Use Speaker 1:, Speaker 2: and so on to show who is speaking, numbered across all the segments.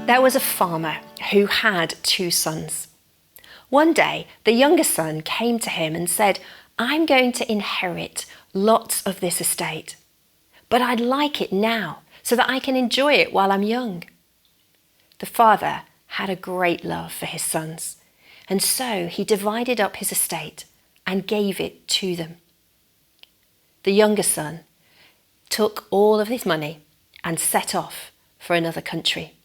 Speaker 1: There was a farmer who had 2 sons. One day, the younger son came to him and said, "I'm going to inherit lots of this estate, but I'd like it now so that I can enjoy it while I'm young." The father had a great love for his sons, and so he divided up his estate and gave it to them. The younger son took all of his money and set off for another country.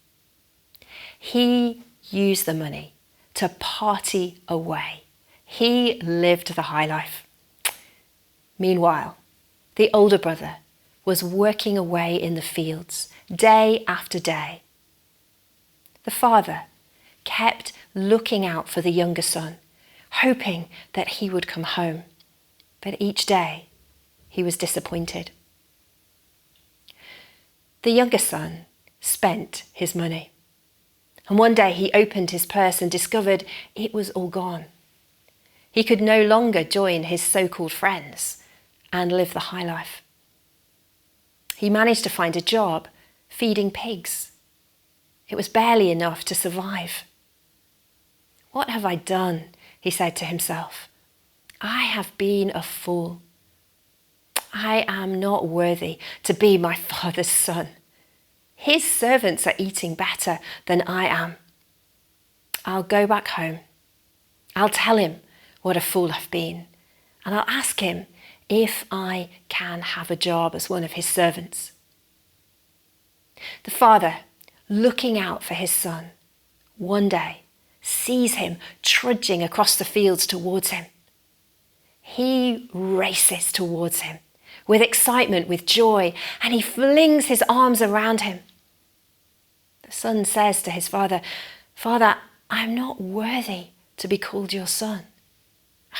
Speaker 1: He used the money to party away. He lived the high life. Meanwhile, the older brother was working away in the fields day after day. The father kept looking out for the younger son, hoping that he would come home. But each day he was disappointed. The younger son spent his money. And one day he opened his purse and discovered it was all gone. He could no longer join his so-called friends and live the high life. He managed to find a job feeding pigs. It was barely enough to survive. "What have I done?" he said to himself. "I have been a fool. I am not worthy to be my father's son. His servants are eating better than I am. I'll go back home. I'll tell him what a fool I've been, and I'll ask him if I can have a job as one of his servants." The father, looking out for his son, one day sees him trudging across the fields towards him. He races towards him with excitement, with joy, and he flings his arms around him. The son says to his father, "Father, I'm not worthy to be called your son.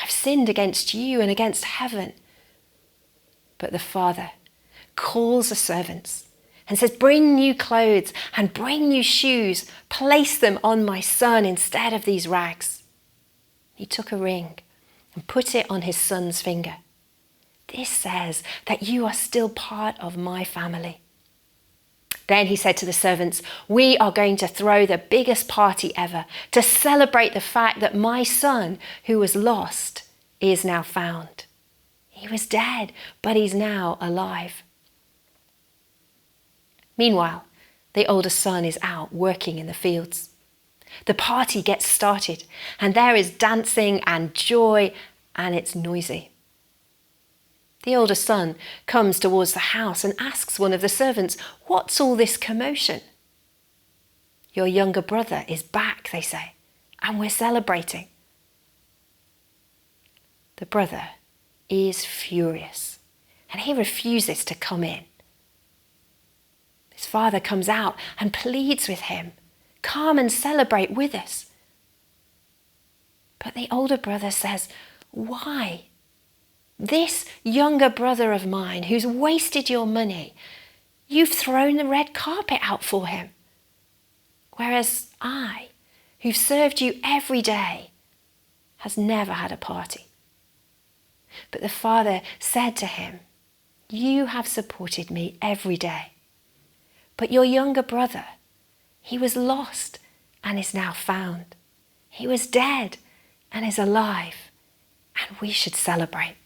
Speaker 1: I've sinned against you and against heaven." But the father calls the servants and says, "Bring new clothes and bring new shoes. Place them on my son instead of these rags." He took a ring and put it on his son's finger. "This says that you are still part of my family." Then he said to the servants, "We are going to throw the biggest party ever to celebrate the fact that my son, who was lost, is now found. He was dead, but he's now alive." Meanwhile, the older son is out working in the fields. The party gets started, and there is dancing and joy, and it's noisy. The older son comes towards the house and asks one of the servants, "What's all this commotion?" "Your younger brother is back," they say, "and we're celebrating." The brother is furious, and he refuses to come in. His father comes out and pleads with him, "Come and celebrate with us." But the older brother says, "Why? This younger brother of mine who's wasted your money, you've thrown the red carpet out for him. Whereas I, who've served you every day, has never had a party." But the father said to him, "You have supported me every day. But your younger brother, he was lost and is now found. He was dead and is alive, and we should celebrate."